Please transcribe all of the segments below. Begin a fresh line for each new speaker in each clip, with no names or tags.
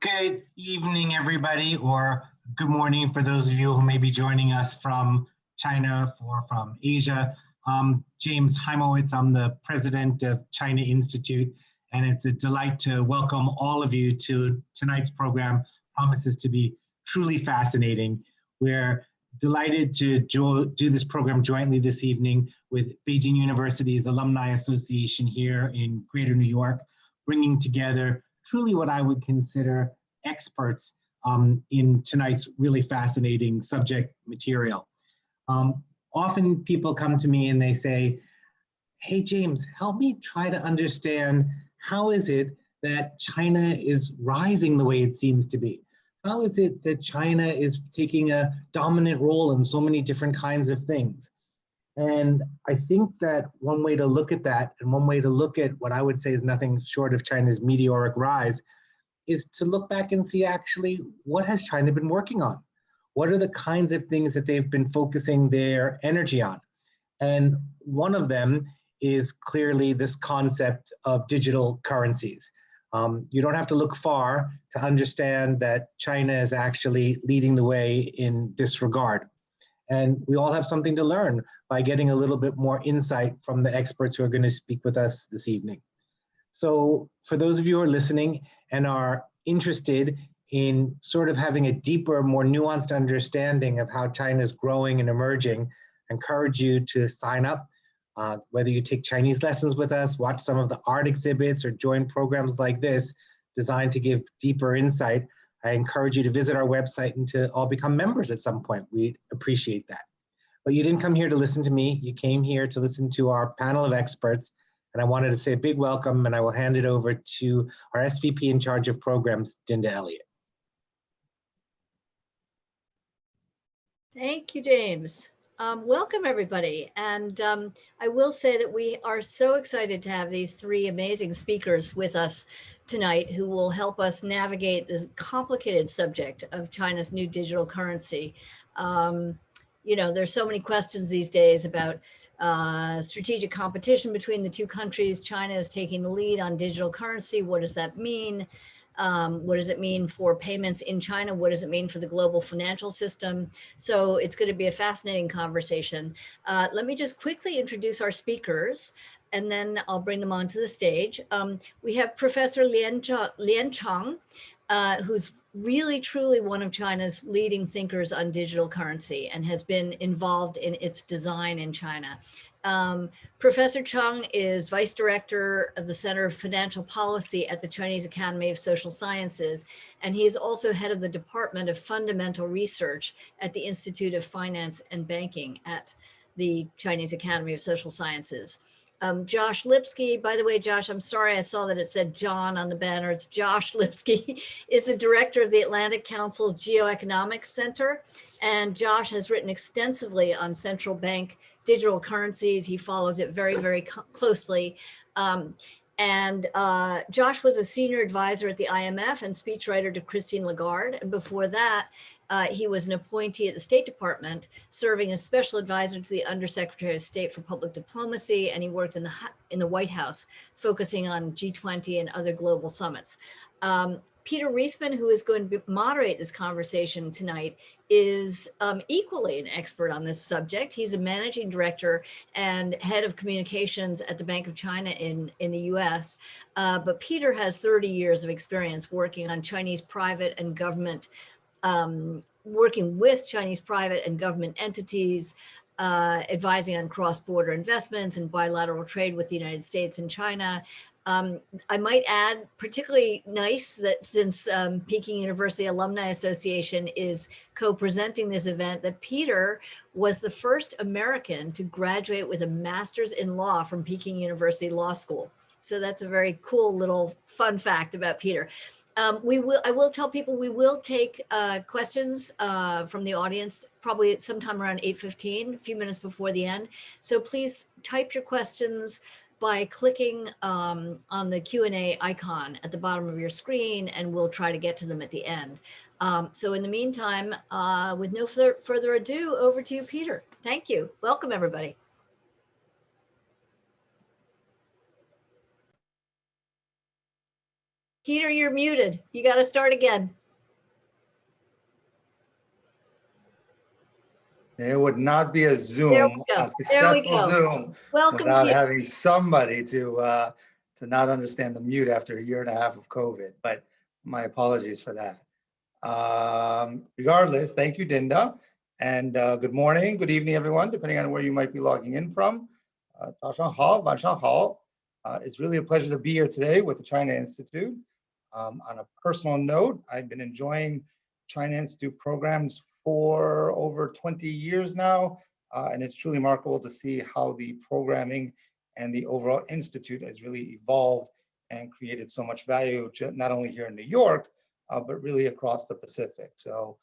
Good evening, everybody, or good morning for those of you who may be joining us from China or from Asia. James Heimowitz, I'm the president of China Institute, and it's a delight to welcome all of you to tonight's program. Promises to be truly fascinating. We're delighted to do this program jointly this evening with Beijing University's Alumni Association here in Greater New York, bringing together truly what I would consider experts in tonight's really fascinating subject material. Often people come to me and they say, hey, James, help me try to understand how is it that China is rising the way it seems to be? How is it that China is taking a dominant role in so many different kinds of things? And I think that one way to look at that, and one way to look at what I would say is nothing short of China's meteoric rise, is to look back and see actually what has China been working on? What are the kinds of things that they've been focusing their energy on? And one of them is clearly this concept of digital currencies. You don't have to look far to understand that China is actually leading the way in this regard. And we all have something to learn by getting a little bit more insight from the experts who are going to speak with us this evening. So for those of you who are listening and are interested in sort of having a deeper, more nuanced understanding of how China is growing and emerging, I encourage you to sign up, whether you take Chinese lessons with us, watch some of the art exhibits, or join programs like this designed to give deeper insight. I encourage you to visit our website and to all become members at some point. We'd appreciate that. But you didn't come here to listen to me. You came here to listen to our panel of experts. And I wanted to say a big welcome, and I will hand it over to our SVP in charge of programs, Dinda Elliott.
Thank you, James. Welcome, everybody. And I will say that we are so excited to have these three amazing speakers with us tonight who will help us navigate the complicated subject of China's new digital currency. You know, there's so many questions these days about strategic competition between the two countries. China is taking the lead on digital currency. What does that mean? What does it mean for payments in China? What does it mean for the global financial system? So it's going to be a fascinating conversation. Let me just quickly introduce our speakers, and then I'll bring them onto the stage. We have Professor Lian CHENG, who's really truly one of China's leading thinkers on digital currency and has been involved in its design in China. Professor Cheng is Vice Director of the Center of Financial Policy at the Chinese Academy of Social Sciences, and he is also head of the Department of Fundamental Research at the Institute of Finance and Banking at the Chinese Academy of Social Sciences. Josh Lipsky, by the way, Josh, I'm sorry, I saw that it said John on the banner. It's Josh Lipsky, is the director of the Atlantic Council's Geoeconomics Center. And Josh has written extensively on central bank digital currencies. He follows it very, very closely. Josh was a senior advisor at the IMF and speechwriter to Christine Lagarde. And before that, he was an appointee at the State Department, serving as special advisor to the Undersecretary of State for Public Diplomacy, and he worked in the White House, focusing on G20 and other global summits. Peter Reisman, who is going to moderate this conversation tonight, is equally an expert on this subject. He's a managing director and head of communications at the Bank of China in the US. But Peter has 30 years of experience working on Chinese private and government, working with Chinese private and government entities, advising on cross-border investments and bilateral trade with the United States and China. I might add, particularly nice that since Peking University Alumni Association is co-presenting this event, that Peter was the first American to graduate with a master's in law from Peking University Law School. So that's a very cool little fun fact about Peter. I will tell people we will take questions from the audience probably sometime around 8:15, a few minutes before the end. So please type your questions by clicking on the Q&A icon at the bottom of your screen, and we'll try to get to them at the end. So in the meantime, with no further ado, over to you, Peter. Thank you. Welcome, everybody. Peter, you're muted. You got to start again.
There would not be a
There
Zoom,
we go.
a successful Zoom,
Welcome,
without
Peter.
having somebody to not understand the mute after a year and a half of COVID. But my apologies for that. Regardless, thank you, Dinda, and good morning, good evening, everyone, depending on where you might be logging in from. 早上好, 晚上好. It's really a pleasure to be here today with the China Institute. On a personal note, I've been enjoying China Institute programs for over 20 years now, and it's truly remarkable to see how the programming and the overall institute has really evolved and created so much value, not only here in New York, but really across the Pacific. So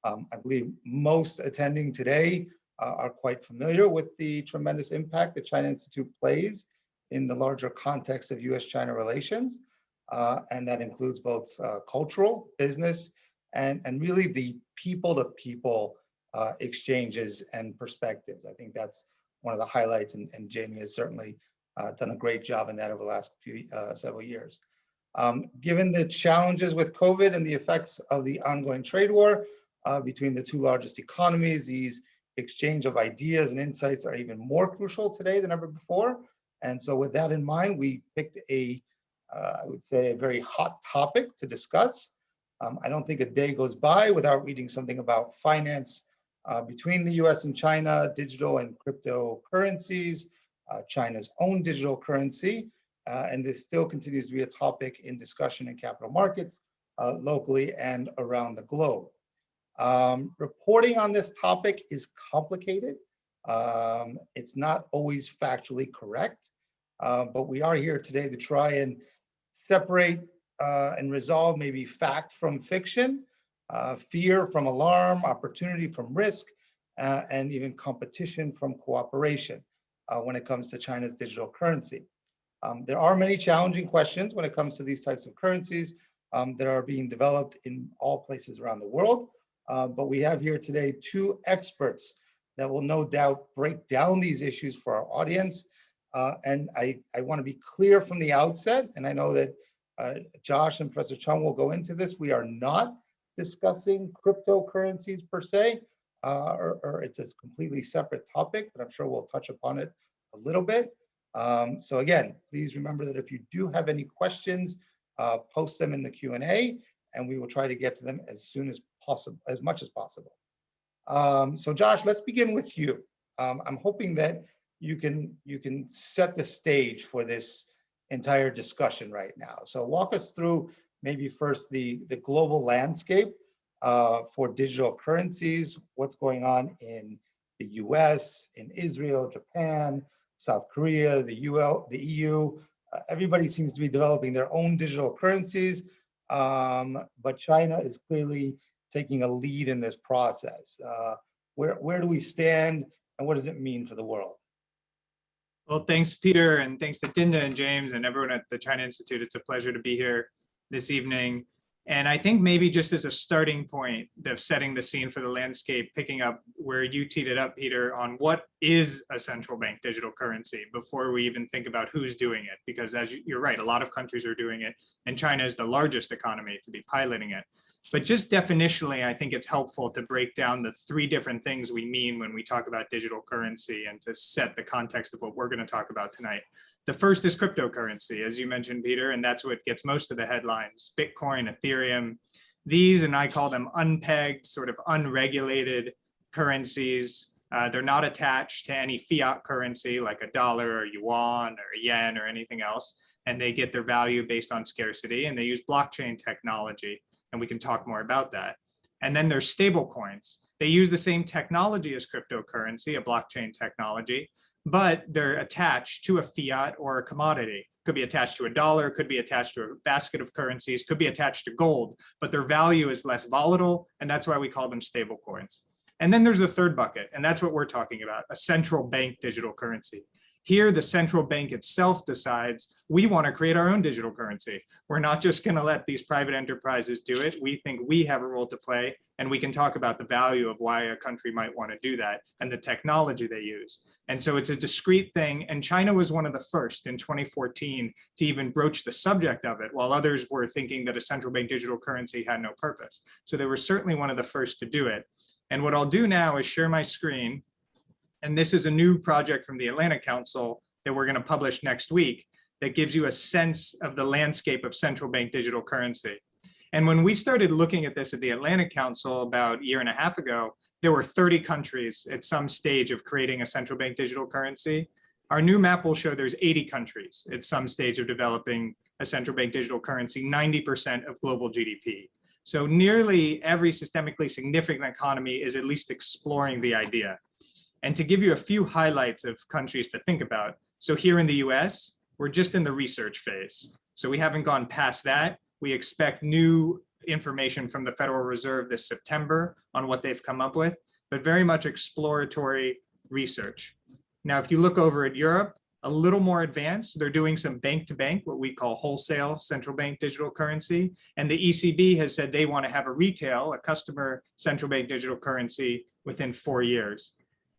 I believe most attending today are quite familiar with the tremendous impact the China Institute plays in the larger context of US-China relations. And that includes both cultural, business, and really the people-to-people exchanges and perspectives. I think that's one of the highlights, and Jamie has certainly done a great job in that over the last several years. Given the challenges with COVID and the effects of the ongoing trade war between the two largest economies, these exchange of ideas and insights are even more crucial today than ever before. And so with that in mind, we picked I would say, a very hot topic to discuss. I don't think a day goes by without reading something about finance between the US and China, digital and cryptocurrencies, China's own digital currency, and this still continues to be a topic in discussion in capital markets, locally and around the globe. Reporting on this topic is complicated. It's not always factually correct, but we are here today to try and separate and resolve maybe fact from fiction, fear from alarm, opportunity from risk, and even competition from cooperation when it comes to China's digital currency. There are many challenging questions when it comes to these types of currencies that are being developed in all places around the world. But we have here today two experts that will no doubt break down these issues for our audience. And I want to be clear from the outset, and I know that Josh and Professor Chung will go into this. We are not discussing cryptocurrencies per se, or it's a completely separate topic, but I'm sure we'll touch upon it a little bit. So again, please remember that if you do have any questions, post them in the Q&A, and we will try to get to them as soon as possible, as much as possible. So Josh, let's begin with you. I'm hoping that you can set the stage for this entire discussion right now. So walk us through maybe first the global landscape for digital currencies, what's going on in the US, in Israel, Japan, South Korea, the EU. Everybody seems to be developing their own digital currencies, but China is clearly taking a lead in this process. Where do we stand, and what does it mean for the world?
Well, thanks, Peter, and thanks to Dinda and James and everyone at the China Institute. It's a pleasure to be here this evening. And I think maybe just as a starting point of setting the scene for the landscape, picking up where you teed it up, Peter, on what is a central bank digital currency before we even think about who's doing it. Because as you're right, a lot of countries are doing it, and China is the largest economy to be piloting it. But just definitionally, I think it's helpful to break down the three different things we mean when we talk about digital currency and to set the context of what we're going to talk about tonight. The first is cryptocurrency, as you mentioned, Peter, and that's what gets most of the headlines. Bitcoin, Ethereum, these, and I call them unpegged, sort of unregulated currencies. They're not attached to any fiat currency like a dollar or yuan or yen or anything else, and they get their value based on scarcity, and they use blockchain technology. And we can talk more about that. And then there's stable coins. They use the same technology as cryptocurrency, a blockchain technology, but they're attached to a fiat or a commodity. Could be attached to a dollar, could be attached to a basket of currencies, could be attached to gold, but their value is less volatile, and that's why we call them stable coins. And then there's the third bucket, and that's what we're talking about, a central bank digital currency. Here, the central bank itself decides we want to create our own digital currency. We're not just going to let these private enterprises do it. We think we have a role to play, and we can talk about the value of why a country might want to do that and the technology they use. And so it's a discrete thing. And China was one of the first in 2014 to even broach the subject of it, while others were thinking that a central bank digital currency had no purpose. So they were certainly one of the first to do it. And what I'll do now is share my screen. And this is a new project from the Atlantic Council that we're going to publish next week that gives you a sense of the landscape of central bank digital currency. And when we started looking at this at the Atlantic Council about a year and a half ago, there were 30 countries at some stage of creating a central bank digital currency. Our new map will show there's 80 countries at some stage of developing a central bank digital currency, 90% of global GDP. So nearly every systemically significant economy is at least exploring the idea. And to give you a few highlights of countries to think about. So here in the US, we're just in the research phase. So we haven't gone past that. We expect new information from the Federal Reserve this September on what they've come up with, but very much exploratory research. Now, if you look over at Europe, a little more advanced, they're doing some bank-to-bank, what we call wholesale central bank digital currency. And the ECB has said they want to have a retail, a customer central bank digital currency within 4 years.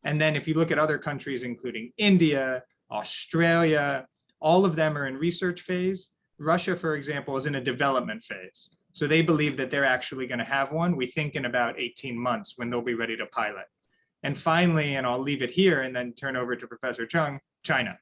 And then if you look at other countries, including India, Australia, all of them are in research phase. Russia, for example, is in a development phase. So they believe that they're actually going to have one, we think in about 18 months when they'll be ready to pilot. And finally, and I'll leave it here and then turn over to Professor Cheng, China.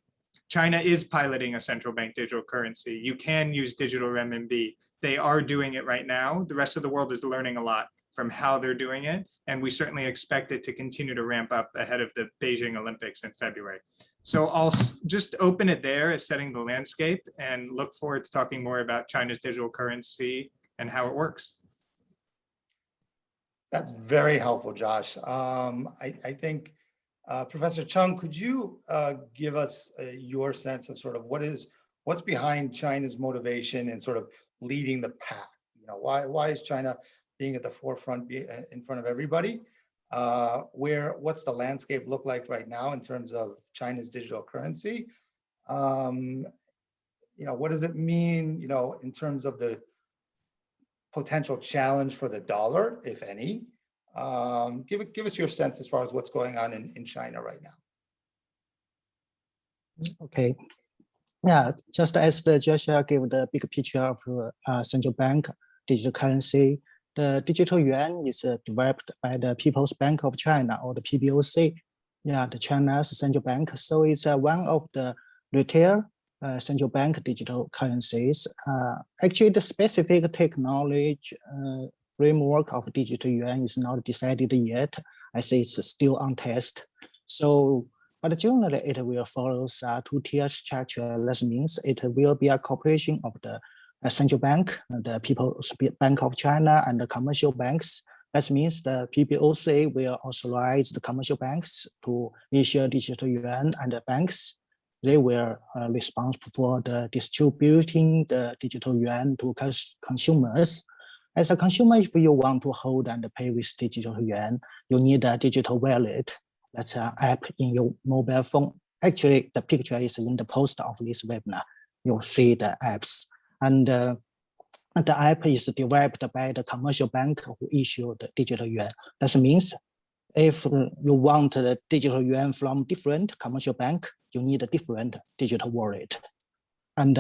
China is piloting a central bank digital currency. You can use digital renminbi. They are doing it right now. The rest of the world is learning a lot from how they're doing it. And we certainly expect it to continue to ramp up ahead of the Beijing Olympics in February. So I'll just open it there as setting the landscape and look forward to talking more about China's digital currency and how it works.
That's very helpful, Josh. I think, Professor Cheng, could you give us your sense of sort of what's behind China's motivation in sort of leading the pack? You know, why is China being at the forefront in front of everybody? What's the landscape look like right now in terms of China's digital currency? You know, what does it mean, you know, in terms of the potential challenge for the dollar, if any? Give us your sense as far as what's going on in China right now.
Okay. Yeah, just as the Joshua gave the big picture of central bank digital currency, the digital yuan is developed by the People's Bank of China, or the PBOC. Yeah, the China's central bank. So it's one of the retail central bank digital currencies. Actually, the specific technology framework of digital yuan is not decided yet. I say it's still on test. So, but generally it will follow a two-tier structure. That means it will be a cooperation of the central bank, the People's Bank of China, and the commercial banks. That means the PBOC will authorize the commercial banks to issue digital yuan, and the banks, they will responsible for the distributing the digital yuan to consumers. As a consumer, if you want to hold and pay with digital yuan, you need a digital wallet. That's an app in your mobile phone. Actually, the picture is in the post of this webinar. You'll see the apps. And the app is developed by the commercial bank who issue the digital yuan. That means if you want the digital yuan from different commercial bank, you need a different digital wallet. And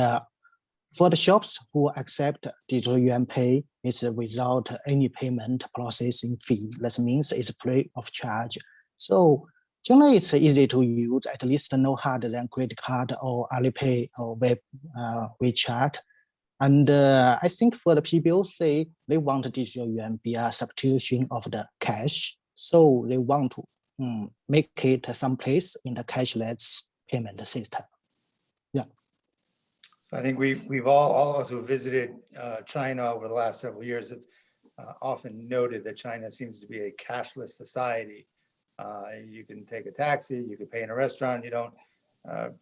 for the shops who accept digital yuan pay, it's without any payment processing fee. That means it's free of charge. So generally, it's easy to use, at least no harder than credit card or Alipay or WeChat. And I think for the PBOC, they want digital yuan be a substitution of the cash. So they want to make it someplace in the cashless payment system. Yeah.
I think we've all of us who visited China over the last several years have often noted that China seems to be a cashless society. You can take a taxi, you can pay in a restaurant, you don't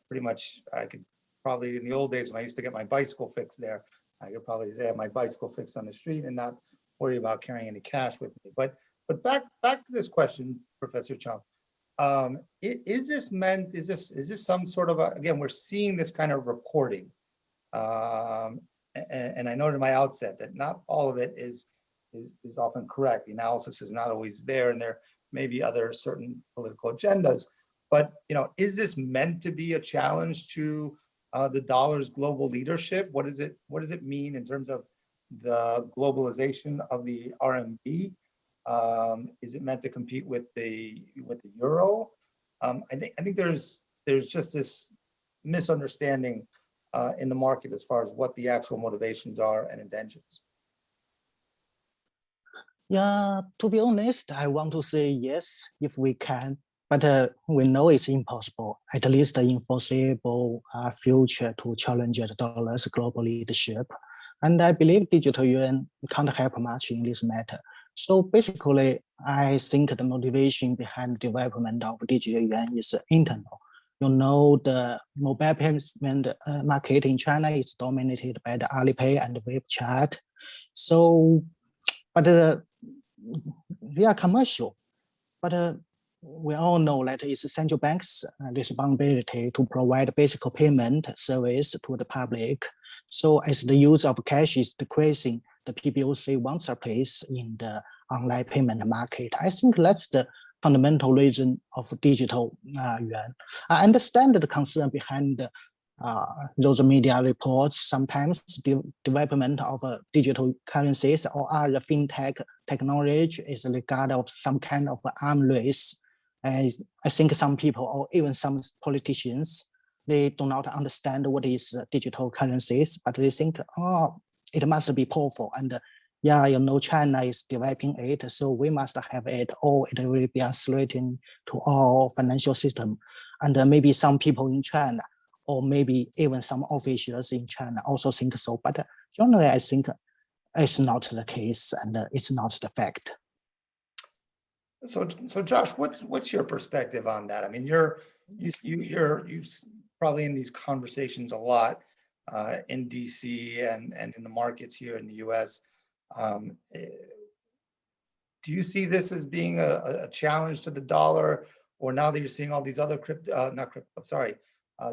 pretty much, I could probably in the old days when I used to get my bicycle fixed there, I could probably have my bicycle fixed on the street and not worry about carrying any cash with me. But back to this question, Professor Cheng. Is this meant, is this some sort of again, we're seeing this kind of reporting. And I noted in my outset that not all of it is often correct. The analysis is not always there, and there may be other certain political agendas. But is this meant to be a challenge to the dollar's global leadership? What does it mean in terms of the globalization of the RMB? Is it meant to compete with the euro? I think there's just this misunderstanding in the market as far as what the actual motivations are and intentions.
Yeah, to be honest, I want to say yes, if we can, but we know it's impossible, at least in foreseeable future, to challenge the dollar's global leadership. And I believe digital yuan can't help much in this matter. So basically, I think the motivation behind the development of digital yuan is internal. The mobile payment market in China is dominated by the Alipay and WeChat. So, but they are commercial. But we all know that it's central bank's responsibility to provide basic payment service to the public. So as the use of cash is decreasing, the PBOC wants a place in the online payment market. I think that's the fundamental reason of digital yuan. I understand the concern behind those media reports. Sometimes the development of digital currencies or other fintech technology is regarded of some kind of arms race. I think some people or even some politicians, they do not understand what is digital currencies, but they think, oh, it must be powerful. And China is developing it, so we must have it, or it will be a threat to our financial system. And maybe some people in China, or maybe even some officials in China also think so. But generally, I think it's not the case, and it's not the fact.
So Josh, what's your perspective on that? I mean, you're probably in these conversations a lot in DC and in the markets here in the US. Do you see this as being a challenge to the dollar, or now that you're seeing all these other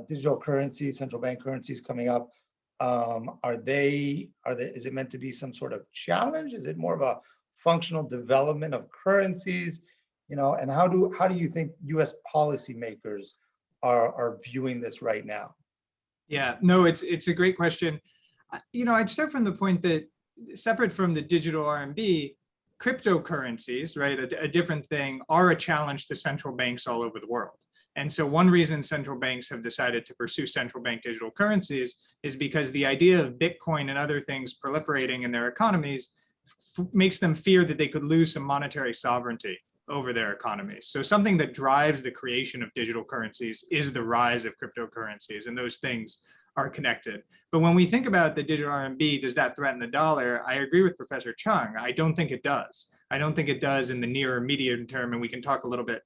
digital currencies, central bank currencies coming up, is it meant to be some sort of challenge? Is it more of a functional development of currencies? And how do you think US policymakers are viewing this right now?
Yeah, no, it's a great question. I'd start from the point that separate from the digital RMB, cryptocurrencies, right, a different thing, are a challenge to central banks all over the world. And so one reason central banks have decided to pursue central bank digital currencies is because the idea of Bitcoin and other things proliferating in their economies makes them fear that they could lose some monetary sovereignty over their economies. So something that drives the creation of digital currencies is the rise of cryptocurrencies, and those things are connected. But when we think about the digital RMB, does that threaten the dollar? I agree with Professor Cheng. I don't think it does. I don't think it does in the near or medium term, and we can talk a little bit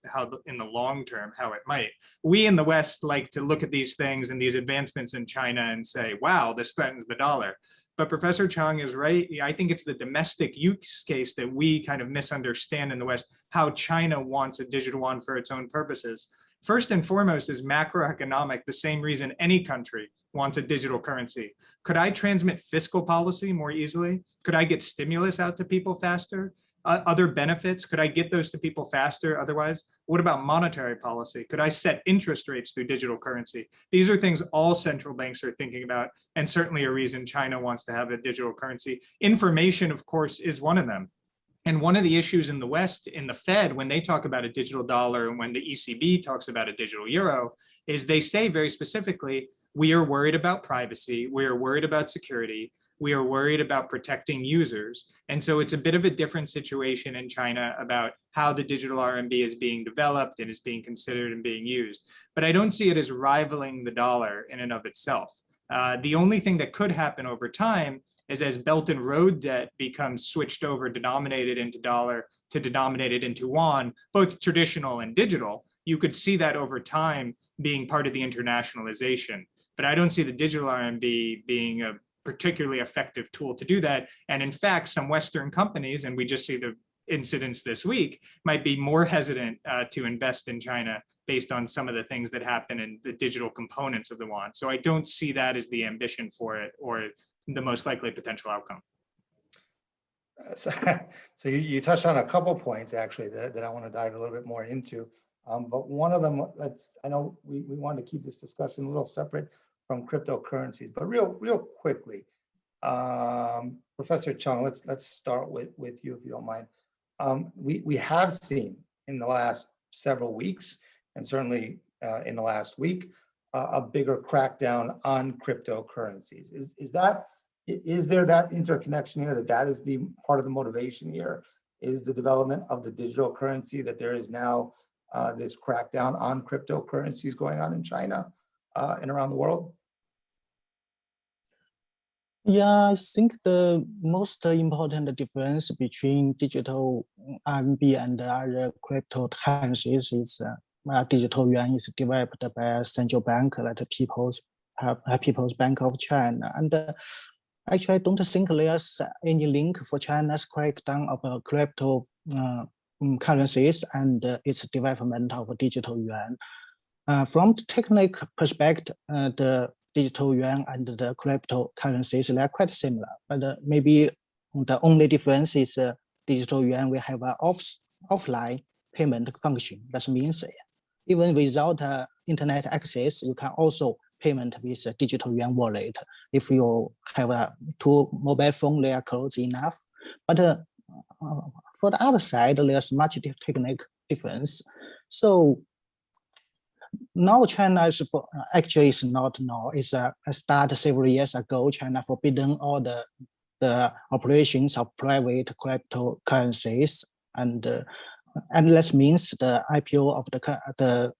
in the long term how it might. We in the West like to look at these things and these advancements in China and say, wow, this threatens the dollar. But Professor Cheng is right. I think it's the domestic use case that we kind of misunderstand in the West, how China wants a digital yuan for its own purposes. First and foremost is macroeconomic, the same reason any country wants a digital currency. Could I transmit fiscal policy more easily? Could I get stimulus out to people faster? Other benefits, could I get those to people faster otherwise? What about monetary policy? Could I set interest rates through digital currency? These are things all central banks are thinking about, and certainly a reason China wants to have a digital currency. Information, of course, is one of them. And one of the issues in the West, in the Fed, when they talk about a digital dollar and when the ECB talks about a digital euro, is they say very specifically, we are worried about privacy, we are worried about security, we are worried about protecting users. And so it's a bit of a different situation in China about how the digital RMB is being developed and is being considered and being used. But I don't see it as rivaling the dollar in and of itself. The only thing that could happen over time is as Belt and Road debt becomes switched over, denominated into dollar to denominated into yuan, both traditional and digital, you could see that over time being part of the internationalization. But I don't see the digital RMB being a particularly effective tool to do that. And in fact, some Western companies, and we just see the incidents this week might be more hesitant to invest in China based on some of the things that happen in the digital components of the yuan. So I don't see that as the ambition for it or the most likely potential outcome.
So you touched on a couple points actually that I want to dive a little bit more into. But one of them, I know we wanted to keep this discussion a little separate from cryptocurrencies, but real quickly, Professor Cheng, let's start with you if you don't mind. We have seen in the last several weeks, and certainly in the last week, a bigger crackdown on cryptocurrencies. Is there that interconnection here, that is the part of the motivation here, is the development of the digital currency, that there is now this crackdown on cryptocurrencies going on in China and around the world?
Yeah, I think the most important difference between digital RMB and other cryptocurrencies is digital yuan is developed by a central bank, like the People's Bank of China. And actually, I don't think there's any link for China's crackdown of crypto currencies and its development of digital yuan. From the technical perspective, the digital yuan and the cryptocurrencies, they are quite similar, but maybe the only difference is digital yuan will have an offline payment function. That means even without internet access, you can also payment with a digital yuan wallet if you have two mobile phone, they are close enough. But for the other side, there's much technical difference. So now China is actually it's not now. It's started several years ago. China forbidden all the operations of private cryptocurrencies, and that means the IPO of the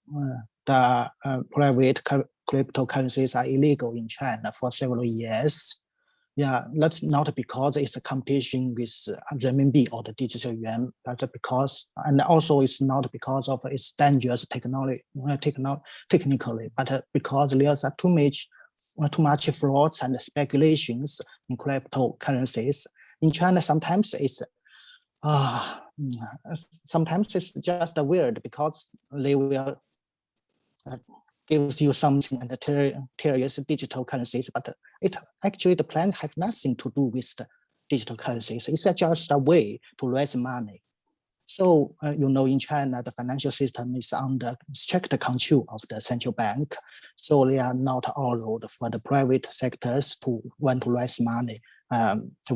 private cryptocurrencies are illegal in China for several years. Yeah, that's not because it's a competition with renminbi or the digital yuan, but because, and also it's not because of its dangerous technically, but because there's too much frauds and speculations in cryptocurrencies. In China, sometimes it's just weird because they will gives you something and tell you it's digital currencies, but it actually the plan have nothing to do with the digital currencies. It's just a way to raise money. So in China, the financial system is under strict control of the central bank. So they are not allowed for the private sectors to want to raise money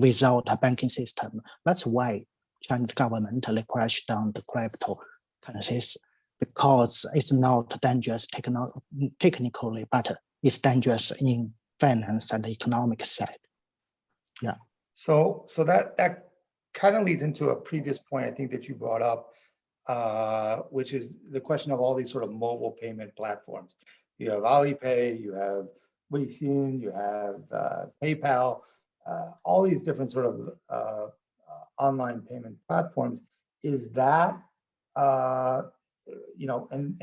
without a banking system. That's why Chinese government crashed down the cryptocurrencies, because it's not dangerous technically, but it's dangerous in finance and the economic side. Yeah.
So that kind of leads into a previous point I think that you brought up, which is the question of all these sort of mobile payment platforms. You have Alipay, you have Weixin, you have PayPal, all these different sort of online payment platforms. Is that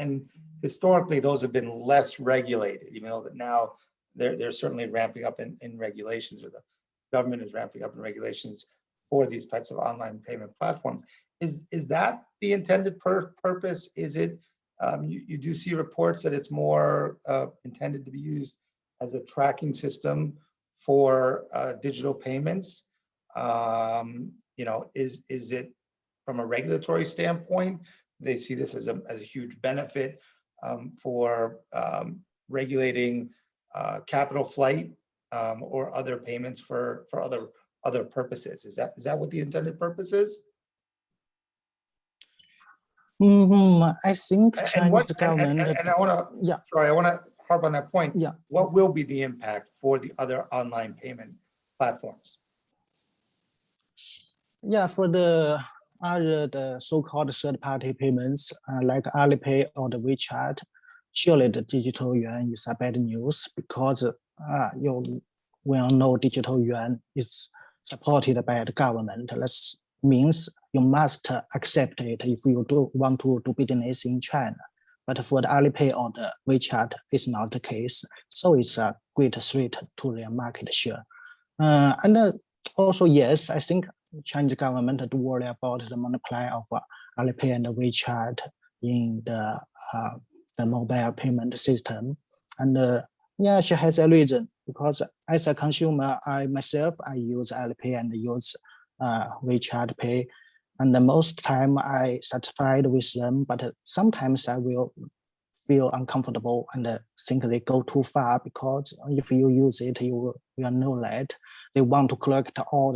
and historically those have been less regulated, even though that now they're certainly ramping up in regulations, or the government is ramping up in regulations for these types of online payment platforms. Is that the intended purpose? Is it, you do see reports that it's more intended to be used as a tracking system for digital payments? Is it from a regulatory standpoint? They see this as a huge benefit for regulating capital flight or other payments for other purposes. Is that what the intended purpose is?
I think Chinese government.
And I want to.
Yeah.
Sorry, I want to harp on that point.
Yeah.
What will be the impact for the other online payment platforms?
Yeah, for the so-called third-party payments like Alipay or the WeChat, surely the digital yuan is a bad news, because we all know digital yuan is supported by the government. That means you must accept it if you want to do business in China. But for the Alipay or the WeChat, it's not the case. So it's a great threat to their market share. And also, yes, I think Chinese government do worry about the monopoly of Alipay and WeChat in the mobile payment system. And yeah, she has a reason, because as a consumer, I myself use Alipay and use WeChat Pay, and the most time I satisfied with them, but sometimes I will feel uncomfortable and think they go too far, because if you use it, you know that they want to collect all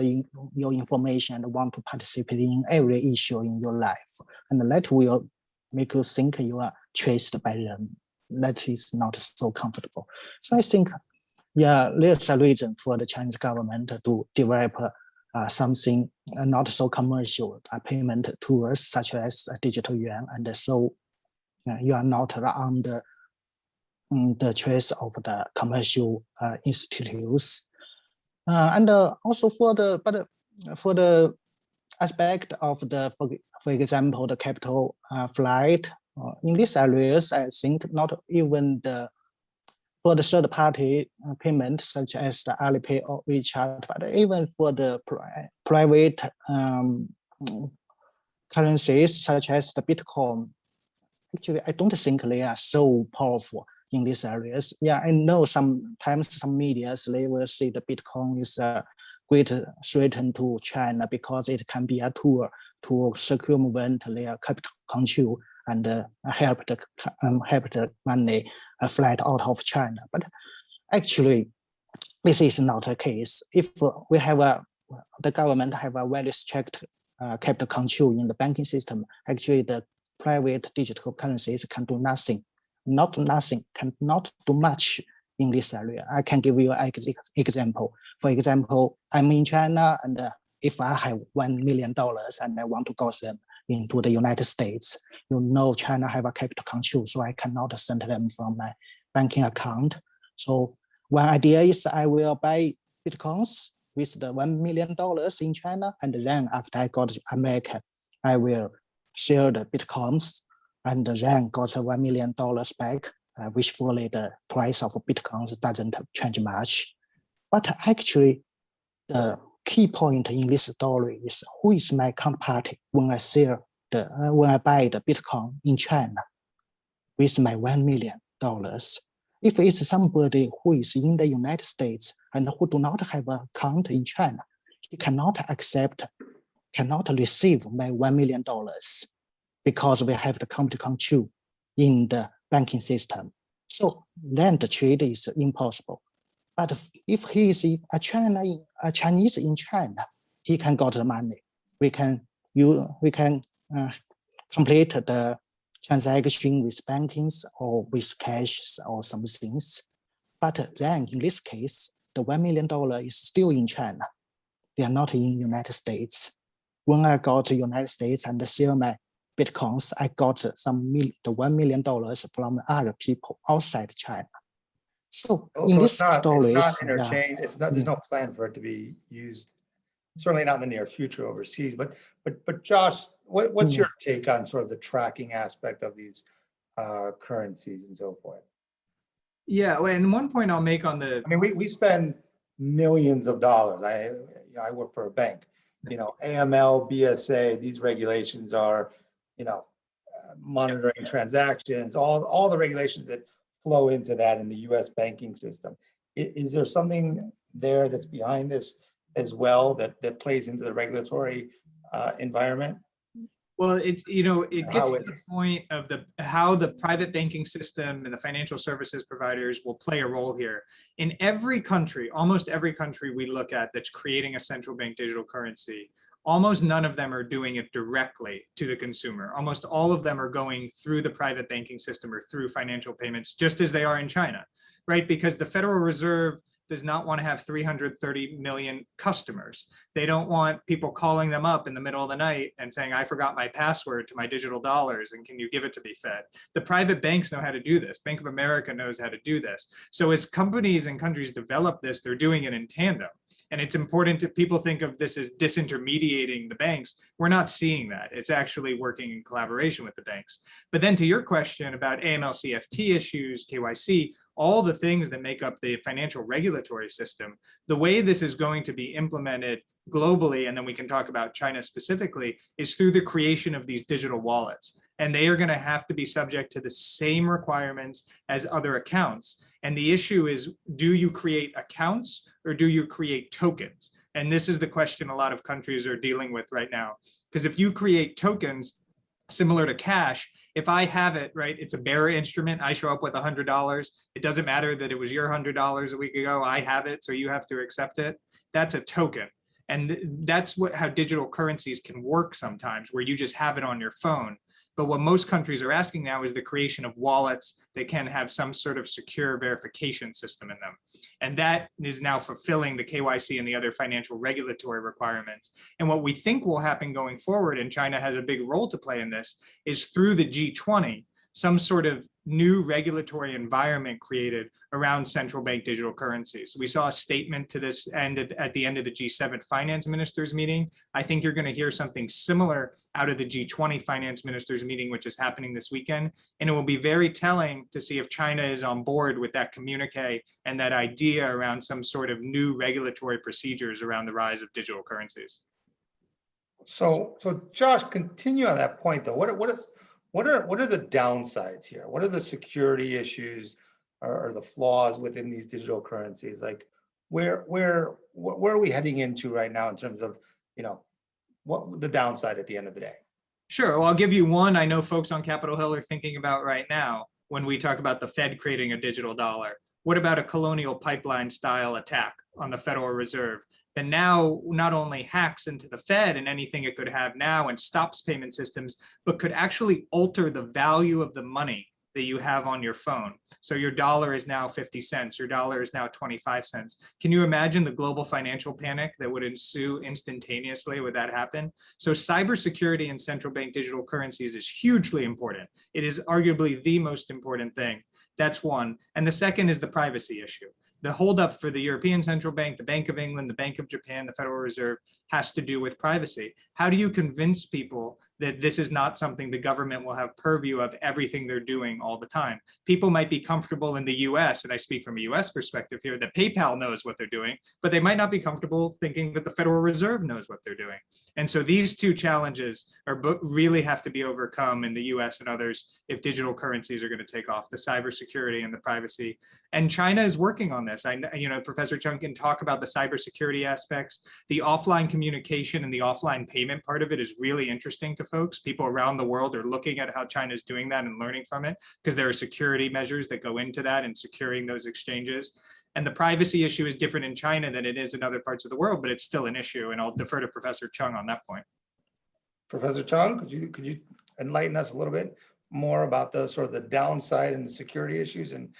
your information and want to participate in every issue in your life, and that will make you think you are traced by them. That is not so comfortable. So I think, yeah, there's a reason for the Chinese government to develop something not so commercial payment tools such as digital yuan, and so you are not on the trace of the commercial institutes, and also for the aspect of the, for example, the capital flight in these areas, I think not even for the third party payment such as the Alipay or WeChat, but even for the private currencies such as the Bitcoin. Actually, I don't think they are so powerful in these areas. Yeah, I know sometimes some media, they will say the Bitcoin is a great threat to China because it can be a tool to circumvent their capital control and help the money flight out of China. But actually, this is not the case. If we have the government have a very strict capital control in the banking system, actually the private digital currencies can do nothing, cannot do much in this area. I can give you an example. For example, I'm in China, and if I have $1 million and I want to go them into the United States, China have a capital control, so I cannot send them from my banking account. So one idea is I will buy Bitcoins with the $1 million in China, and then after I got to America, I will sell the Bitcoins and then got $1 million back, which fully the price of Bitcoins doesn't change much. But actually, the key point in this story is who is my counterparty when I buy the Bitcoin in China with my $1 million. If it's somebody who is in the United States and who do not have an account in China, he cannot receive my $1 million because we have the capital control in the banking system. So then the trade is impossible. But if he is a Chinese in China, he can get the money. We can complete the transaction with bankings or with cash or some things. But then in this case, the $1 million is still in China. They are not in the United States. When I got to the United States and sell my Bitcoins, I got the $1 million from other people outside China. So in this story,
it's not interchange. It's not. There's no plan for it to be used. Certainly not in the near future overseas. But Josh, what's your take on sort of the tracking aspect of these currencies and so forth?
Yeah, well, and one point I'll make on the.
I mean, we spend millions of dollars. I work for a bank. AML, BSA. These regulations are, monitoring transactions. All the regulations that flow into that in the U.S. banking system. Is there something there that's behind this as well that plays into the regulatory environment?
Well, it gets to the point of how the private banking system and the financial services providers will play a role here. In every country, almost every country we look at that's creating a central bank digital currency, almost none of them are doing it directly to the consumer. Almost all of them are going through the private banking system or through financial payments, just as they are in China, right? Because the Federal Reserve does not want to have 330 million customers. They don't want people calling them up in the middle of the night and saying, I forgot my password to my digital dollars and can you give it to me, Fed? The private banks know how to do this. Bank of America knows how to do this. So as companies and countries develop this, they're doing it in tandem. And it's important to people think of this as disintermediating the banks. We're not seeing that. It's actually working in collaboration with the banks. But then to your question about AML CFT issues, KYC, all the things that make up the financial regulatory system, the way this is going to be implemented globally, and then we can talk about China specifically, is through the creation of these digital wallets. And they are going to have to be subject to the same requirements as other accounts. And the issue is, do you create accounts or do you create tokens? And this is the question a lot of countries are dealing with right now. Because if you create tokens similar to cash, if I have it, right, it's a bearer instrument. I show up with $100. It doesn't matter that it was your $100 a week ago. I have it, so you have to accept it. That's a token. And that's how digital currencies can work sometimes, where you just have it on your phone. But what most countries are asking now is the creation of wallets that can have some sort of secure verification system in them. And that is now fulfilling the KYC and the other financial regulatory requirements. And what we think will happen going forward, and China has a big role to play in this, is through the G20, some sort of new regulatory environment created around central bank digital currencies. We saw a statement to this end at the end of the G7 finance ministers meeting. I think you're going to hear something similar out of the G20 finance ministers meeting, which is happening this weekend. And it will be very telling to see if China is on board with that communique and that idea around some sort of new regulatory procedures around the rise of digital currencies.
So Josh, continue on that point though. What are the downsides here? What are the security issues or the flaws within these digital currencies? Like where are we heading into right now in terms of, what the downside at the end of the day?
Sure. Well, I'll give you one I know folks on Capitol Hill are thinking about right now when we talk about the Fed creating a digital dollar. What about a colonial pipeline style attack on the Federal Reserve that now not only hacks into the Fed and anything it could have now and stops payment systems, but could actually alter the value of the money that you have on your phone? So your dollar is now 50 cents, your dollar is now 25 cents. Can you imagine the global financial panic that would ensue instantaneously would that happen? So cybersecurity and central bank digital currencies is hugely important. It is arguably the most important thing. That's one. And the second is the privacy issue. The holdup for the European Central Bank, the Bank of England, the Bank of Japan, the Federal Reserve has to do with privacy. How do you convince people that this is not something the government will have purview of everything they're doing all the time? People might be comfortable in the US, and I speak from a US perspective here, that PayPal knows what they're doing, but they might not be comfortable thinking that the Federal Reserve knows what they're doing. And so these two challenges really have to be overcome in the US and others if digital currencies are going to take off, the cybersecurity and the privacy. And China is working on this. Professor Cheng can talk about the cybersecurity aspects. The offline communication and the offline payment part of it is really interesting to folks. People around the world are looking at how China is doing that and learning from it, because there are security measures that go into that and securing those exchanges. And the privacy issue is different in China than it is in other parts of the world, but it's still an issue. And I'll defer to Professor Cheng on that point.
Professor Cheng, could you enlighten us a little bit more about the sort of the downside and the security issues, and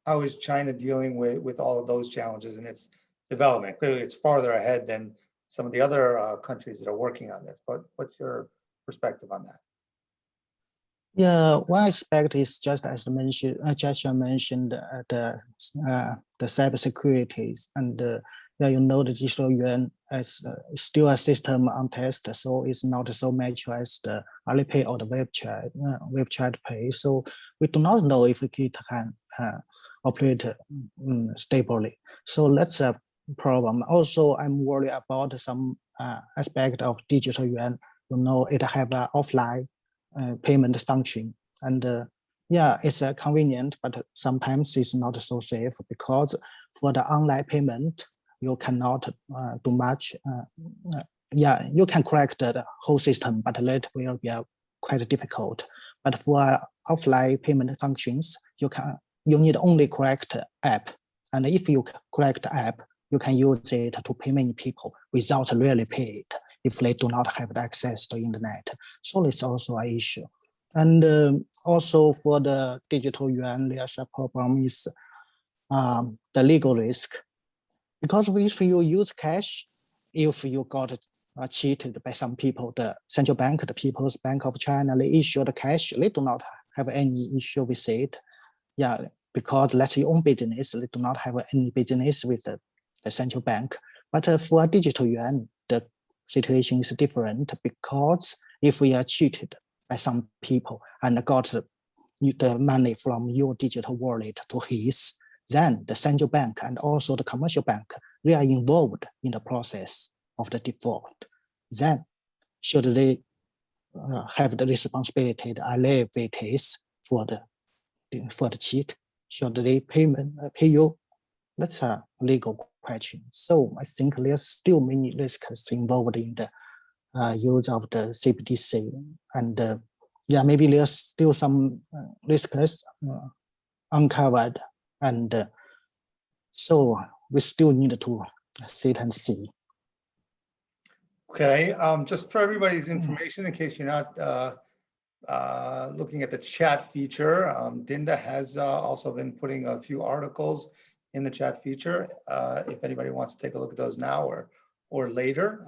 how is China dealing with all of those challenges in its development? Clearly, it's farther ahead than some of the other countries that are working on this. But what's your perspective on that?
Yeah, one aspect is just as Joshua mentioned, the cybersecurity, and the digital yuan is still a system on test, so it's not so mature as the Alipay or the WeChat Pay. So we do not know if it can operate stably. So that's a problem. Also, I'm worried about some aspect of digital yuan. It have an offline payment function, and it's convenient, but sometimes it's not so safe, because for the online payment you cannot do much. You can correct the whole system, but that will be quite difficult. But for offline payment functions, you need only correct app, and if you correct the app, you can use it to pay many people without really pay it if they do not have the access to internet. So it's also an issue. And also for the digital yuan, there's a problem is the legal risk. Because if you use cash, if you got cheated by some people, the central bank, the People's Bank of China, they issue the cash, they do not have any issue with it. Because that's your own business, they do not have any business with the central bank. But for digital yuan, the situation is different, because if we are cheated by some people and got the money from your digital wallet to his, then the central bank and also the commercial bank, they are involved in the process. of the default, then should they have the responsibility, the liabilities for the cheat? Should they pay you? That's a legal question. So I think there's still many risks involved in the use of the CBDC, and maybe there's still some risks uncovered, and so we still need to sit and see.
Okay, just for everybody's information, in case you're not looking at the chat feature, Dinda has also been putting a few articles in the chat feature. If anybody wants to take a look at those now or later,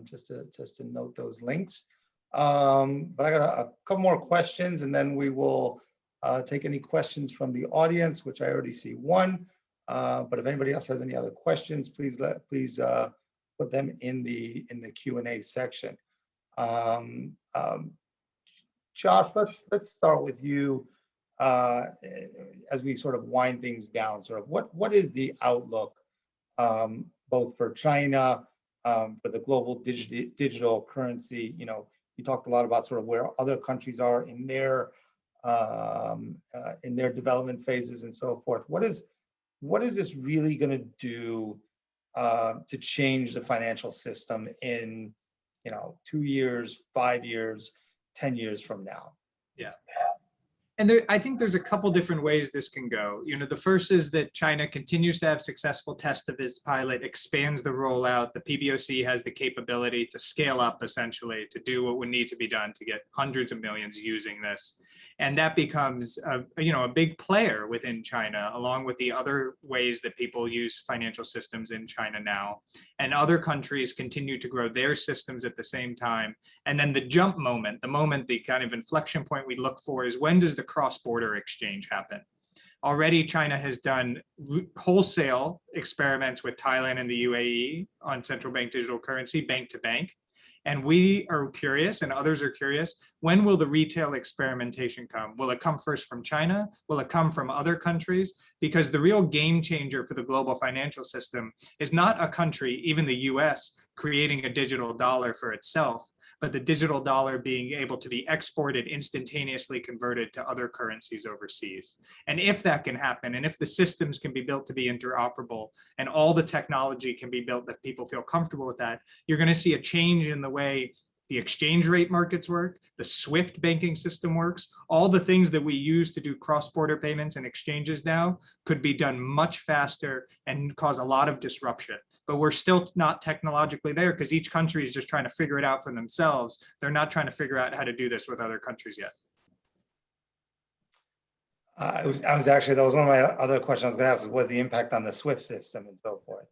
just to note those links. But I got a couple more questions, and then we will take any questions from the audience, which I already see one. But if anybody else has any other questions, please put them in the Q&A section. Josh, let's start with you as we sort of wind things down. Sort of what is the outlook both for China, for the global digital currency? You know, you talked a lot about sort of where other countries are in their development phases and so forth. What is this really going to do to change the financial system in 2 years, 5 years, 10 years from now?
Yeah. And I think there's a couple different ways this can go. You know, the first is that China continues to have successful tests of its pilot, expands the rollout. The PBOC has the capability to scale up, essentially, to do what would need to be done to get hundreds of millions using this. And that becomes a big player within China, along with the other ways that people use financial systems in China now. And other countries continue to grow their systems at the same time. And then the jump moment, the kind of inflection point we look for is, when does the cross-border exchange happen? Already, China has done wholesale experiments with Thailand and the UAE on central bank digital currency, bank to bank. And we are curious, and others are curious, when will the retail experimentation come? Will it come first from China? Will it come from other countries? Because the real game changer for the global financial system is not a country, even the US, creating a digital dollar for itself, but the digital dollar being able to be exported, instantaneously converted to other currencies overseas. And if that can happen, and if the systems can be built to be interoperable, and all the technology can be built that people feel comfortable with that, you're going to see a change in the way the exchange rate markets work, the SWIFT banking system works. All the things that we use to do cross-border payments and exchanges now could be done much faster and cause a lot of disruption. But we're still not technologically there, because each country is just trying to figure it out for themselves. They're not trying to figure out how to do this with other countries yet.
That was one of my other questions I was going to ask, is what the impact on the SWIFT system and so forth.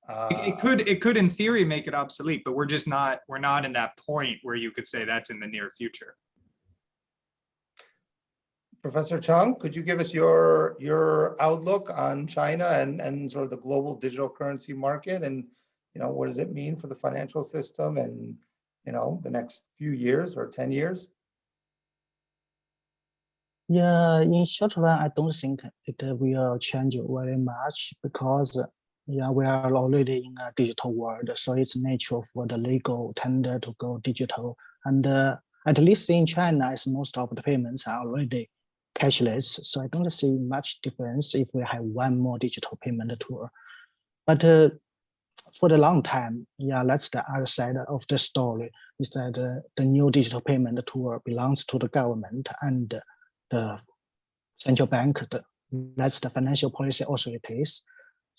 It could in theory make it obsolete, but we're not in that point where you could say that's in the near future.
Professor Cheng, could you give us your outlook on China and sort of the global digital currency market, and what does it mean for the financial system and the next few years or 10 years?
Yeah, in short run, I don't think it will change very much, because we are already in a digital world, so it's natural for the legal tender to go digital. And at least in China, as most of the payments are already cashless, so I don't see much difference if we have one more digital payment tool. But for the long time, that's the other side of the story, is that the new digital payment tool belongs to the government and the central bank, that's the financial policy authorities.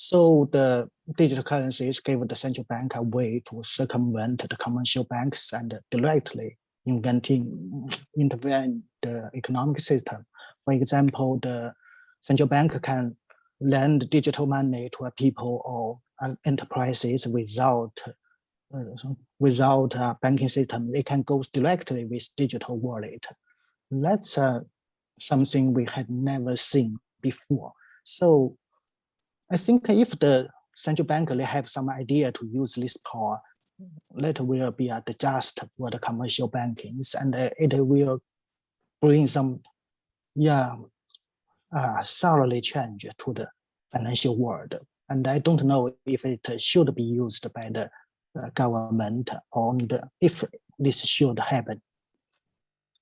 So the digital currencies give the central bank a way to circumvent the commercial banks and directly intervene the economic system. For example, the central bank can lend digital money to a people or enterprises without a banking system. They can go directly with digital wallet. That's something we had never seen before. So I think if the central bank will have some idea to use this power, that will be a disaster for the commercial bankings, and it will bring some thoroughly change to the financial world. And I don't know if it should be used by the government on if this should happen.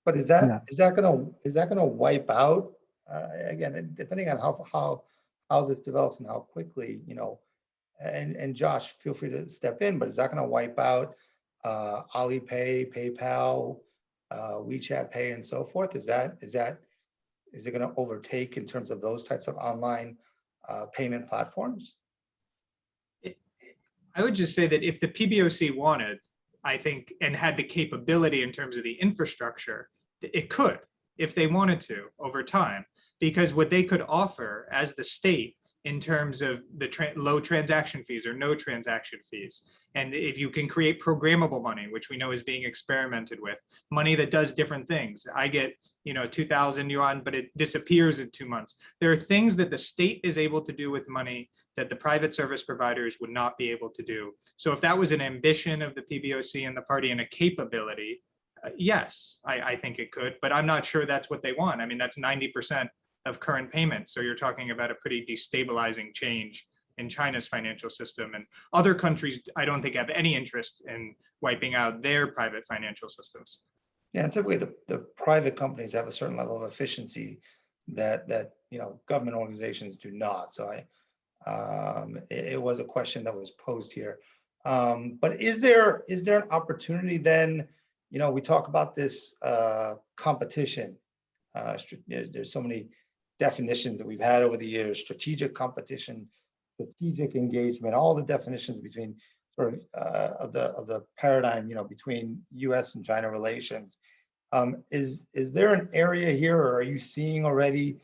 But is that
Yeah.
is that gonna wipe out again, depending on how this develops and how quickly, you know, and Josh, feel free to step in, but is that gonna wipe out Alipay, PayPal, WeChat Pay, and so forth? Is it gonna overtake in terms of those types of online payment platforms?
I would just say that if the PBOC wanted, I think, and had the capability in terms of the infrastructure, it could, if they wanted to, over time, because what they could offer as the state in terms of the low transaction fees or no transaction fees, and if you can create programmable money, which we know is being experimented with, money that does different things. I get, you know, 2,000 yuan, but it disappears in 2 months. There are things that the state is able to do with money that the private service providers would not be able to do. So if that was an ambition of the PBOC and the party and a capability, yes, I think it could, but I'm not sure that's what they want. I mean, that's 90% of current payments. So you're talking about a pretty destabilizing change in China's financial system. And other countries, I don't think, have any interest in wiping out their private financial systems.
Yeah, and typically the private companies have a certain level of efficiency that you know, government organizations do not. So it was a question that was posed here. But is there an opportunity then? You know, we talk about this competition. There's so many definitions that we've had over the years: strategic competition, strategic engagement, all the definitions between sort of the paradigm, you know, between U.S. and China relations. Is there an area here, or are you seeing already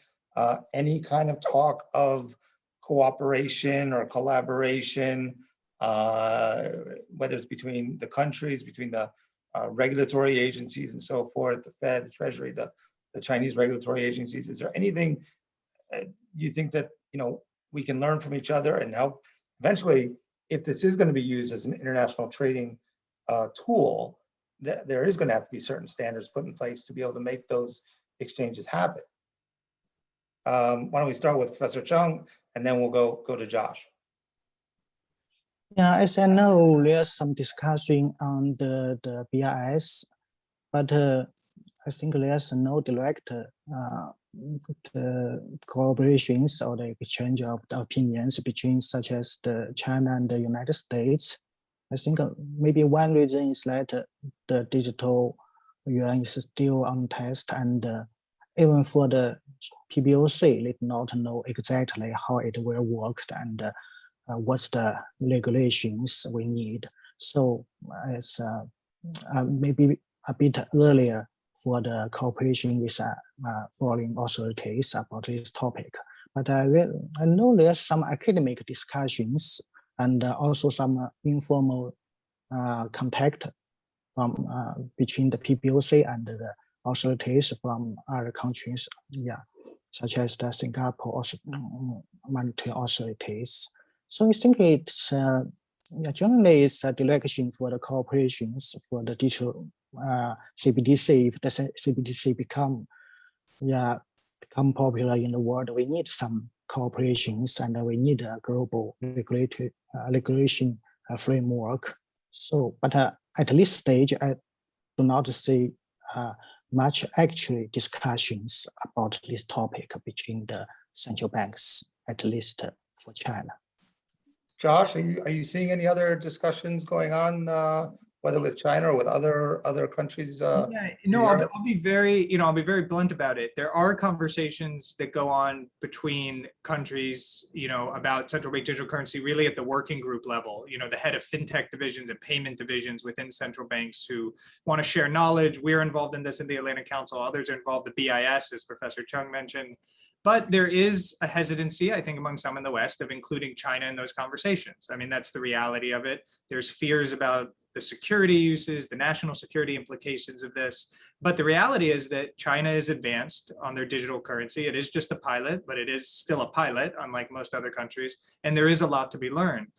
any kind of talk of cooperation or collaboration, whether it's between the countries, between the regulatory agencies and so forth, the Fed, the Treasury, the Chinese regulatory agencies? Is there anything you think that, you know, we can learn from each other and help eventually, if this is going to be used as an international trading tool, there is going to have to be certain standards put in place to be able to make those exchanges happen? Why don't we start with Professor Cheng, and then we'll go to Josh.
Yeah, as I know, there's some discussion on the BRS, but I think there's no direct the collaborations or the exchange of the opinions between such as the China and the United States. I think maybe one reason is that the digital yuan is still on test, and even for the PBOC, they do not know exactly how it will work and what's the regulations we need. So it's maybe a bit earlier for the cooperation with foreign authorities about this topic. But I know there's some academic discussions and also some informal contact from between the PBOC and the authorities from other countries, yeah, such as the Singapore monetary authorities. So I think it's generally it's a direction for the cooperations for the digital CBDC. If the CBDC become popular in the world, we need some cooperations and we need a global regulation framework. So, but at this stage, I do not see much actually discussions about this topic between the central banks, at least for China.
Josh, are you seeing any other discussions going on, whether with China or with other countries?
Yeah, no, I'll be very blunt about it. There are conversations that go on between countries, you know, about central bank digital currency, really at the working group level. You know, the head of fintech divisions and payment divisions within central banks who want to share knowledge. We're involved in this in the Atlantic Council. Others are involved, the BIS, as Professor Cheng mentioned. But there is a hesitancy, I think, among some in the West of including China in those conversations. I mean, that's the reality of it. There's fears about the security uses, the national security implications of this. But the reality is that China is advanced on their digital currency. It is just a pilot, but it is still a pilot, unlike most other countries. And there is a lot to be learned.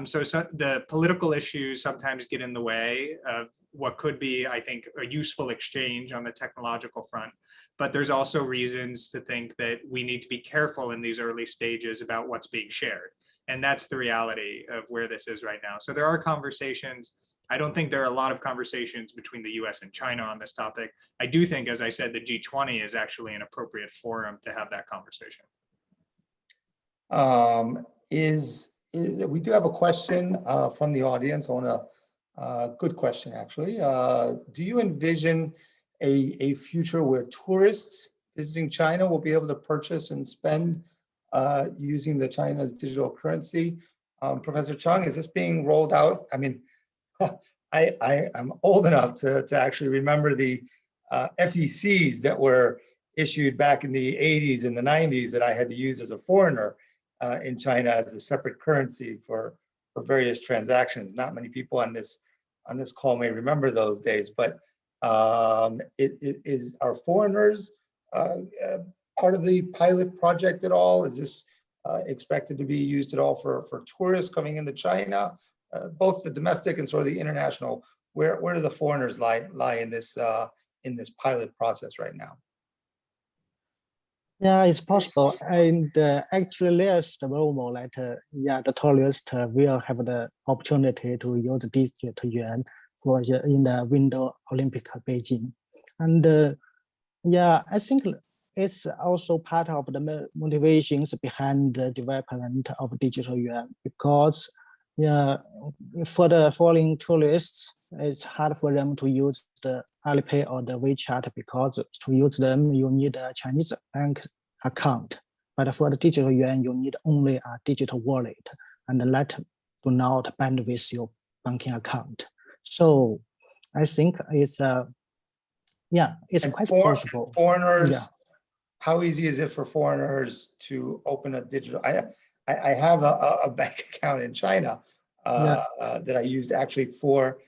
So the political issues sometimes get in the way of what could be, I think, a useful exchange on the technological front. But there's also reasons to think that we need to be careful in these early stages about what's being shared. And that's the reality of where this is right now. So there are conversations. I don't think there are a lot of conversations between the US and China on this topic. I do think, as I said, the G20 is actually an appropriate forum to have that conversation.
We do have a question from the audience. I want to, good question actually. Do you envision a future where tourists visiting China will be able to purchase and spend using the China's digital currency? Professor Cheng, is this being rolled out? I mean, I'm old enough to actually remember the FECs that were issued back in the 80s and the 90s that I had to use as a foreigner in China as a separate currency for various transactions. Not many people on this call may remember those days, but are foreigners part of the pilot project at all? Is this expected to be used at all for tourists coming into China? Both the domestic and sort of the international, where do the foreigners lie in this pilot process right now?
Yeah, it's possible. And actually, there's the rumor that the tourists will have the opportunity to use digital yuan in the Winter Olympic Beijing. And I think it's also part of the motivations behind the development of digital yuan, because for the foreign tourists, it's hard for them to use the Alipay or the WeChat, because to use them, you need a Chinese bank account. But for the digital yuan, you need only a digital wallet, and that do not bind with your banking account. So I think it's quite possible.
Foreigners, how easy is it for foreigners to open a digital? I have a bank account in China that I used actually for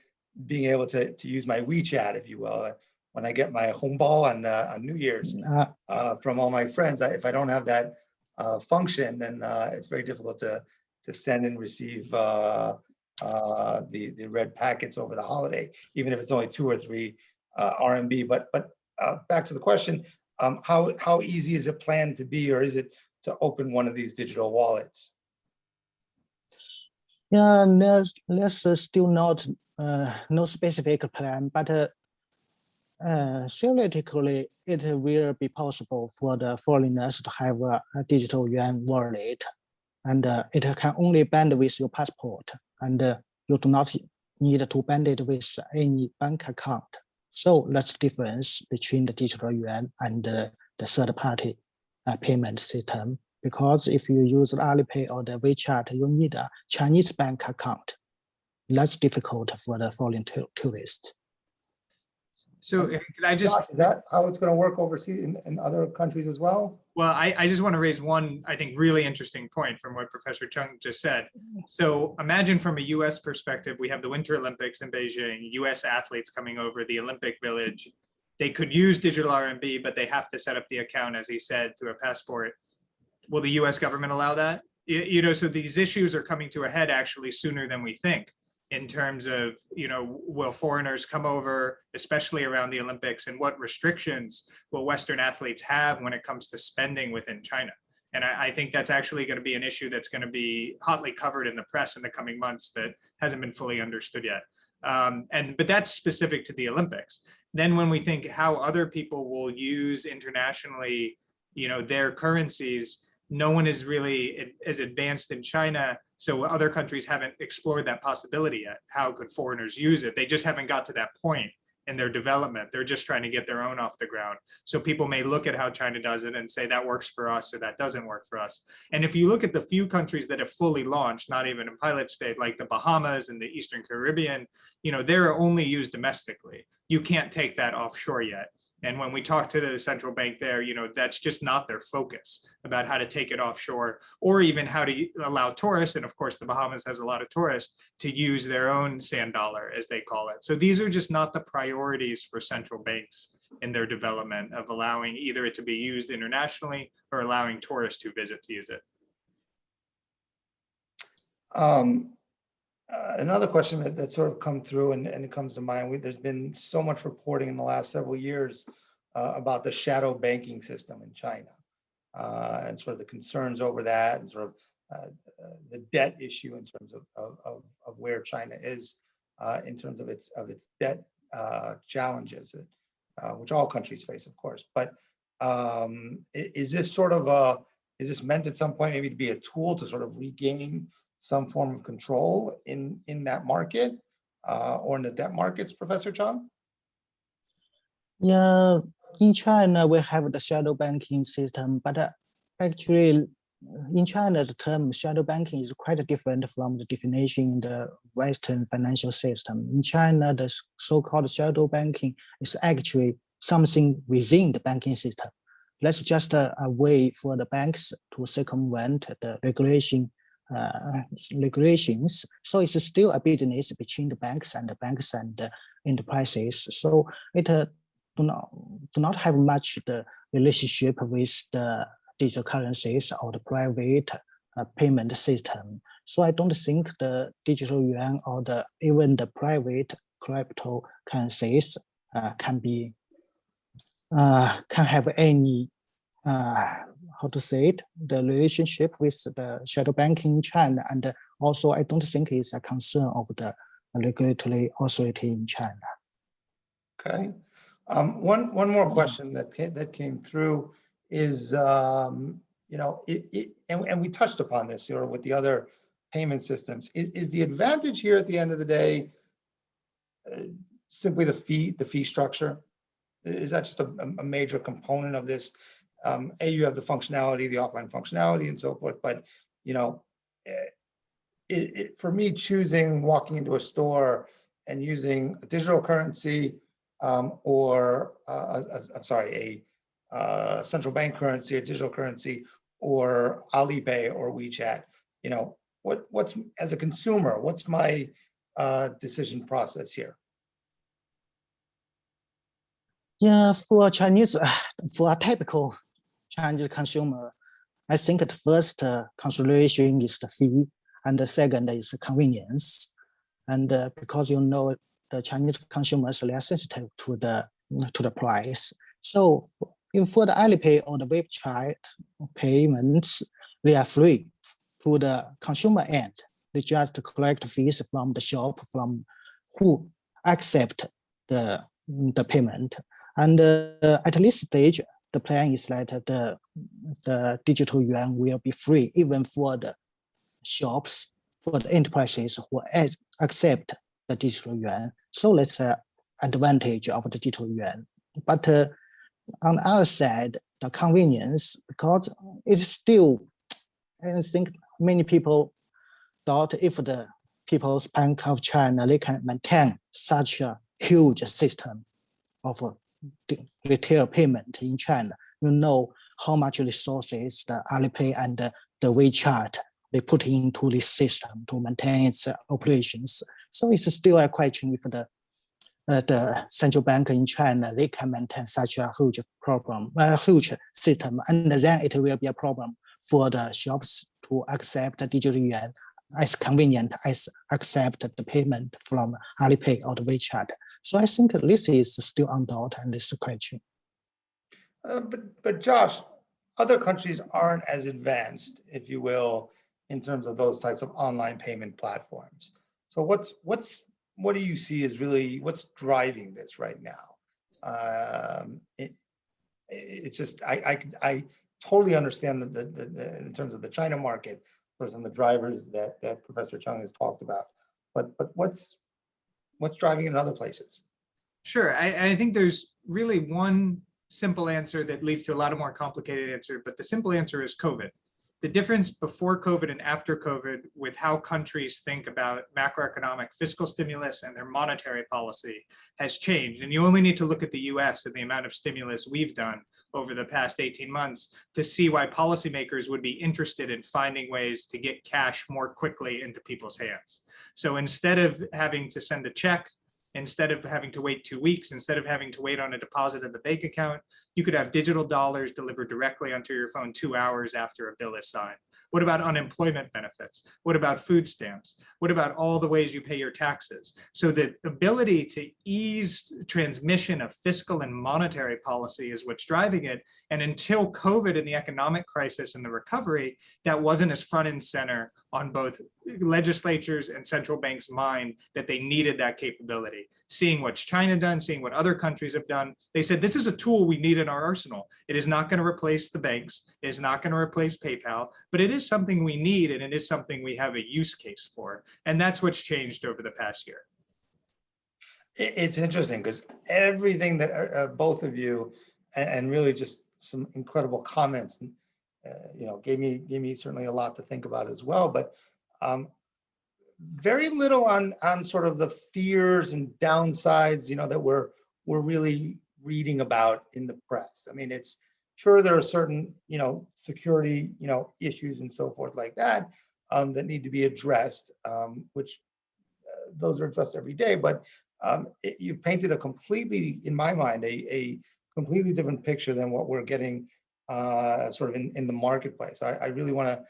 being able to use my WeChat, if you will. When I get my hongbao on New Year's from all my friends, if I don't have that function, then it's very difficult to send and receive the red packets over the holiday, even if it's only 2 or 3 RMB. But back to the question, how easy is it planned to be, or is it to open one of these digital wallets?
Yeah, there's still not no specific plan, but theoretically, it will be possible for the foreigners to have a digital yuan wallet, and it can only bind with your passport, and you do not need to bind it with any bank account. So that's the difference between the digital yuan and the third-party payment system. Because if you use the Alipay or the WeChat, you need a Chinese bank account. That's difficult for the foreign tourists.
So can I just—
Josh, is that how it's going to work overseas in other countries as well?
Well, I just want to raise one, I think, really interesting point from what Professor Cheng just said. So imagine from a US perspective, we have the Winter Olympics in Beijing, US athletes coming over, the Olympic Village. They could use digital RMB, but they have to set up the account, as he said, through a passport. Will the US government allow that? So these issues are coming to a head actually sooner than we think, in terms of, will foreigners come over, especially around the Olympics, and what restrictions will Western athletes have when it comes to spending within China? And I think that's actually going to be an issue that's going to be hotly covered in the press in the coming months that hasn't been fully understood yet. But that's specific to the Olympics. Then when we think how other people will use internationally, their currencies, no one is really as advanced in China, so other countries haven't explored that possibility yet. How could foreigners use it? They just haven't got to that point in their development. They're just trying to get their own off the ground. So people may look at how China does it and say that works for us or that doesn't work for us. And if you look at the few countries that have fully launched, not even in pilot state, like the Bahamas and the Eastern Caribbean, they're only used domestically. You can't take that offshore yet. And when we talk to the central bank there, that's just not their focus about how to take it offshore, or even how to allow tourists. And of course, the Bahamas has a lot of tourists to use their own sand dollar, as they call it. So these are just not the priorities for central banks in their development of allowing either it to be used internationally or allowing tourists who visit to use it.
Another question that sort of come through and it comes to mind, there's been so much reporting in the last several years about the shadow banking system in China and sort of the concerns over that, and sort the debt issue in terms of where China is in terms of its debt challenges, which all countries face, of course. But is this sort of is this meant at some point maybe to be a tool to sort of regain some form of control in that market or in the debt markets, Professor Chang?
Yeah, in China, we have the shadow banking system, but actually, in China, the term shadow banking is quite different from the definition in the Western financial system. In China, the so-called shadow banking is actually something within the banking system. That's just a way for the banks to circumvent the regulations. So it's still a business between the banks and the enterprises. So it do not have much the relationship with the digital currencies or the private payment system. So I don't think the digital yuan or even the private cryptocurrencies can have any how to say it, the relationship with the shadow banking in China. And also I don't think it's a concern of the regulatory authority in China.
Okay. One more question that came through is, you know, and we touched upon this, you know, with the other payment systems. Is the advantage here at the end of the day simply the fee structure? Is that just a major component of this? You have the functionality, the offline functionality, and so forth. But you know, for me, walking into a store and using a digital currency or a central bank currency, a digital currency, or Alipay or WeChat, you know, what's as a consumer, what's my decision process here?
Yeah, for a typical Chinese consumer, I think the first consideration is the fee, and the second is the convenience. And because you know the Chinese consumers they are sensitive to the price. So for the Alipay or the WeChat payments, they are free to the consumer end. They just collect fees from the shop, from who accept the payment. And at this stage, the plan is that the digital yuan will be free even for the shops, for the enterprises who accept the digital yuan. So that's an advantage of the digital yuan. But on the other side, the convenience, because it's still, I think many people thought if the People's Bank of China, they can maintain such a huge system of retail payment in China. You know how much resources the Alipay and the WeChat they put into this system to maintain its operations. So it's still a question if the central bank in China they can maintain such a huge huge system, and then it will be a problem for the shops to accept the digital yuan as convenient as accept the payment from Alipay or the WeChat. So I think this is still undoubted and this question.
But Josh, other countries aren't as advanced, if you will, in terms of those types of online payment platforms. So what do you see as really what's driving this right now? It's just I totally understand the in terms of the China market, for some of the drivers that Professor Cheng has talked about, but what's driving it in other places?
Sure, I think there's really one simple answer that leads to a lot of more complicated answer, but the simple answer is COVID. The difference before COVID and after COVID with how countries think about macroeconomic fiscal stimulus and their monetary policy has changed. And you only need to look at the US and the amount of stimulus we've done over the past 18 months to see why policymakers would be interested in finding ways to get cash more quickly into people's hands. So instead of having to send a check Instead of having to wait 2 weeks, instead of having to wait on a deposit in the bank account, you could have digital dollars delivered directly onto your phone 2 hours after a bill is signed. What about unemployment benefits? What about food stamps? What about all the ways you pay your taxes? So the ability to ease transmission of fiscal and monetary policy is what's driving it. And until COVID and the economic crisis and the recovery, that wasn't as front and center on both legislatures and central banks' mind that they needed that capability. Seeing what's China done, seeing what other countries have done, they said, this is a tool we need in our arsenal. It is not going to replace the banks. It is not going to replace PayPal, but it is something we need, and it is something we have a use case for. And that's what's changed over the past year.
It's interesting because everything that both of you, and really just some incredible comments, gave me certainly a lot to think about as well. But very little on sort of the fears and downsides, that we're really reading about in the press. I mean, it's sure there are certain security issues and so forth like that that need to be addressed, which those are addressed every day. But you've painted a completely, in my mind, a completely different picture than what we're getting sort of in the marketplace. I really want to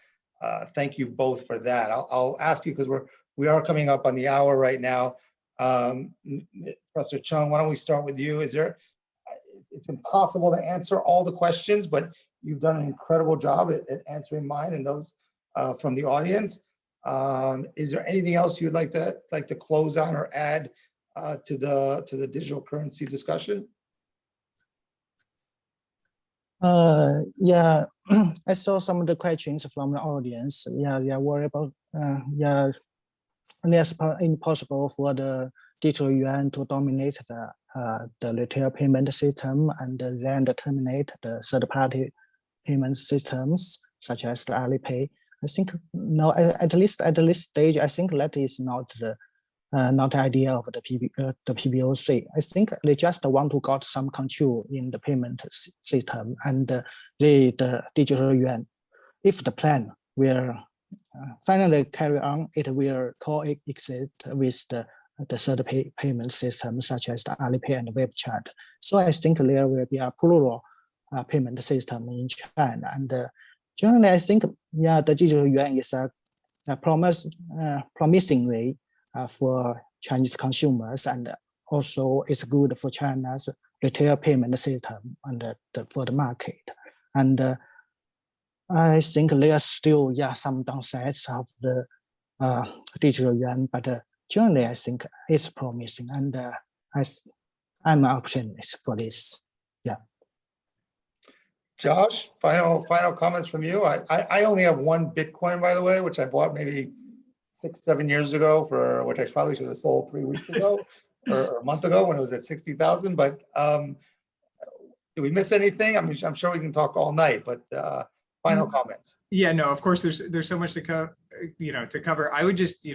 thank you both for that. I'll ask you, because we are coming up on the hour right now. Professor Cheng, why don't we start with you? It's impossible to answer all the questions, but you've done an incredible job at answering mine and those from the audience. Is there anything else you'd like to close on or add to the digital currency discussion?
Yeah, I saw some of the questions from the audience. Yeah, worry about it's impossible for the digital yuan to dominate the retail payment system and then terminate the third-party payment systems such as the Alipay. I think no, at least at this stage, I think that is not the idea of the PBOC. I think they just want to got some control in the payment system and the digital yuan. If the plan will finally carry on, it will coexist with the third payment system such as the Alipay and WeChat. So I think there will be a plural payment system in China. And generally, I think the digital yuan is a promising way for Chinese consumers, and also it's good for China's retail payment system and for the market. And I think there are still some downsides of the digital yuan, but generally I think it's promising, and I'm an optimist for this. Yeah.
Josh, final comments from you. I only have one Bitcoin, by the way, which I bought maybe 6-7 years ago, for which I probably should have sold 3 weeks ago or a month ago when it was at 60,000. But did we miss anything? I mean, I'm sure we can talk all night, but final comments.
Yeah, no, of course, there's so much to cover. I would just,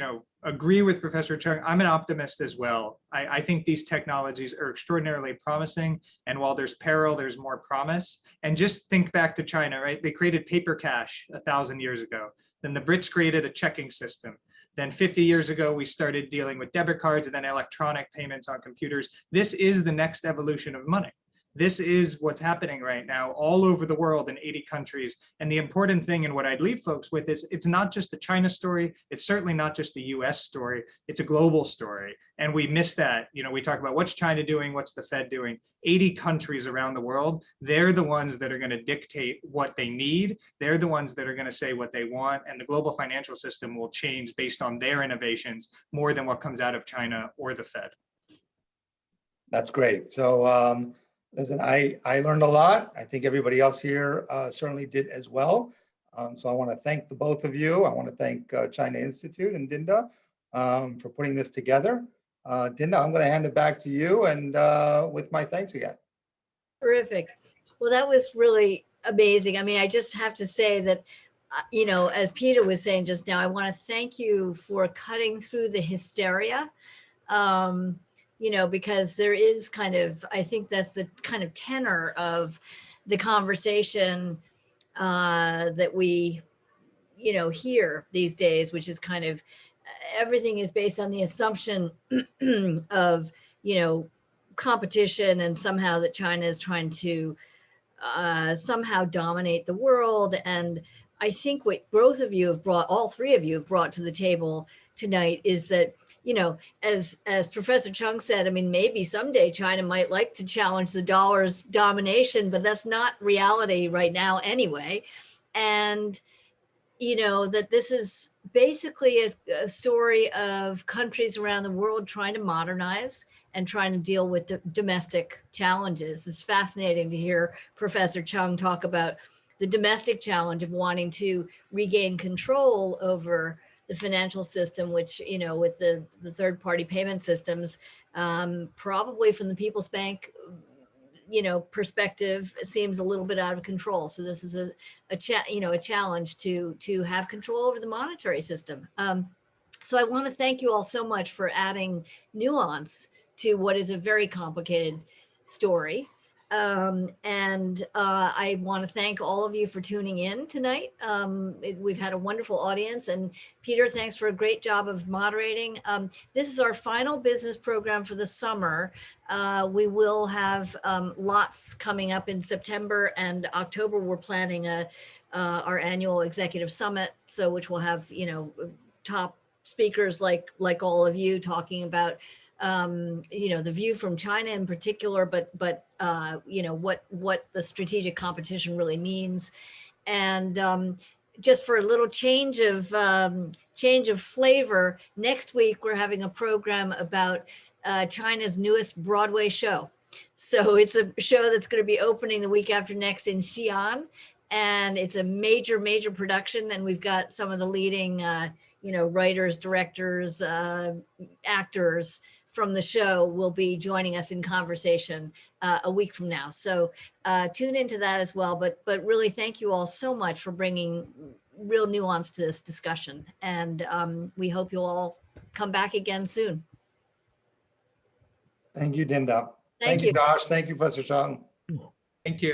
agree with Professor Cheng. I'm an optimist as well. I think these technologies are extraordinarily promising. And while there's peril, there's more promise. And just think back to China, right? They created paper cash 1,000 years ago. Then the Brits created a checking system. Then 50 years ago, we started dealing with debit cards and then electronic payments on computers. This is the next evolution of money. This is what's happening right now all over the world in 80 countries. And the important thing, and what I'd leave folks with, is it's not just a China story. It's certainly not just a US story. It's a global story. And we miss that. We talk about what's China doing, what's the Fed doing. 80 countries around the world, they're the ones that are going to dictate what they need. They're the ones that are going to say what they want. And the global financial system will change based on their innovations more than what comes out of China or the Fed.
That's great. So, listen, I learned a lot. I think everybody else here certainly did as well. So I want to thank the both of you. I want to thank China Institute and Dinda for putting this together. Dinda, I'm going to hand it back to you, and with my thanks again.
Terrific. Well, that was really amazing. I mean, I just have to say that, as Peter was saying just now, I want to thank you for cutting through the hysteria. Because there is I think that's the kind of tenor of the conversation that we, hear these days, which is everything is based on the assumption of, competition, and somehow that China is trying to somehow dominate the world. And I think what both of you have brought, all three of you have brought to the table tonight is that, as Professor Cheng said, I mean, maybe someday China might like to challenge the dollar's domination, but that's not reality right now anyway. And that this is basically a story of countries around the world trying to modernize and trying to deal with domestic challenges. It's fascinating to hear Professor Cheng talk about the domestic challenge of wanting to regain control over the financial system, which, with the third-party payment systems, probably from the People's Bank, perspective, seems a little bit out of control. So this is a challenge to have control over the monetary system. So I want to thank you all so much for adding nuance to what is a very complicated story. And I want to thank all of you for tuning in tonight. We've had a wonderful audience, and Peter, thanks for a great job of moderating. This is our final business program for the summer. We will have lots coming up in September and October. We're planning our annual executive summit, so which will have top speakers like all of you talking about the view from China in particular, but what the strategic competition really means. And just for a little change of flavor, next week we're having a program about China's newest Broadway show. So it's a show that's going to be opening the week after next in Xi'an, and it's a major production, and we've got some of the leading writers, directors, actors from the show will be joining us in conversation a week from now. So tune into that as well. But really, thank you all so much for bringing real nuance to this discussion. And we hope you'll all come back again soon.
Thank you, Dinda.
Thank you.
Josh. Thank you, Professor Cheng.
Thank you.